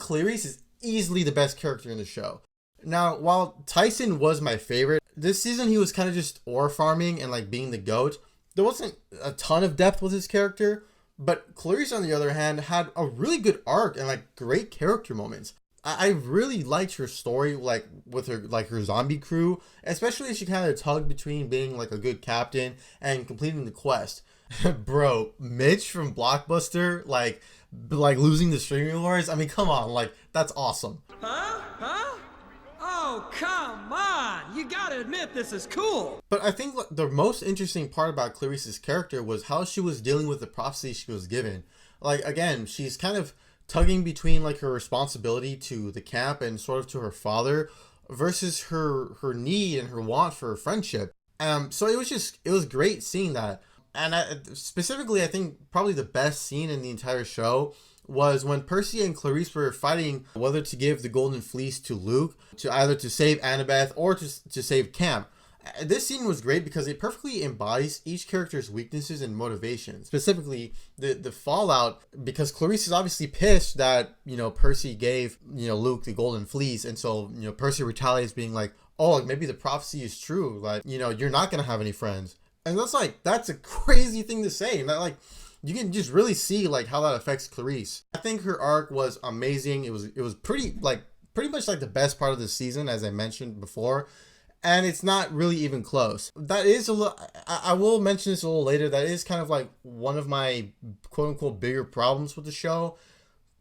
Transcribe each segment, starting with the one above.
Clarisse is easily the best character in the show. Now, while Tyson was my favorite, this season he was kind of just ore farming and like being the GOAT. There wasn't a ton of depth with his character, but Clarisse, on the other hand, had a really good arc and like great character moments. I really liked her story, like with her zombie crew, especially as she kind of tugged between being like a good captain and completing the quest. Bro, Mitch from Blockbuster, like losing the streaming wars. I mean, come on, like that's awesome. Huh? Huh? Oh, come on! You gotta admit this is cool! But I think the most interesting part about Clarisse's character was how she was dealing with the prophecy she was given. Like, again, she's kind of tugging between like her responsibility to the camp and sort of to her father versus her need and her want for friendship. So it was great seeing that. And specifically, I think probably the best scene in the entire show was when Percy and Clarisse were fighting whether to give the Golden Fleece to Luke, to either to save Annabeth or to save Camp. This scene was great because it perfectly embodies each character's weaknesses and motivations. Specifically, the fallout, because Clarisse is obviously pissed that, Percy gave, Luke the Golden Fleece. And so, Percy retaliates being like, oh, maybe the prophecy is true. Like, you're not going to have any friends. And that's a crazy thing to say. And that, like, you can just really see like how that affects Clarisse. I think her arc was amazing. It was pretty much like the best part of the season, as I mentioned before. And it's not really even close. That is a little, I will mention this a little later. That is kind of like one of my quote unquote bigger problems with the show.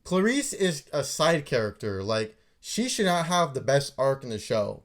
Clarisse is a side character. Like, she should not have the best arc in the show.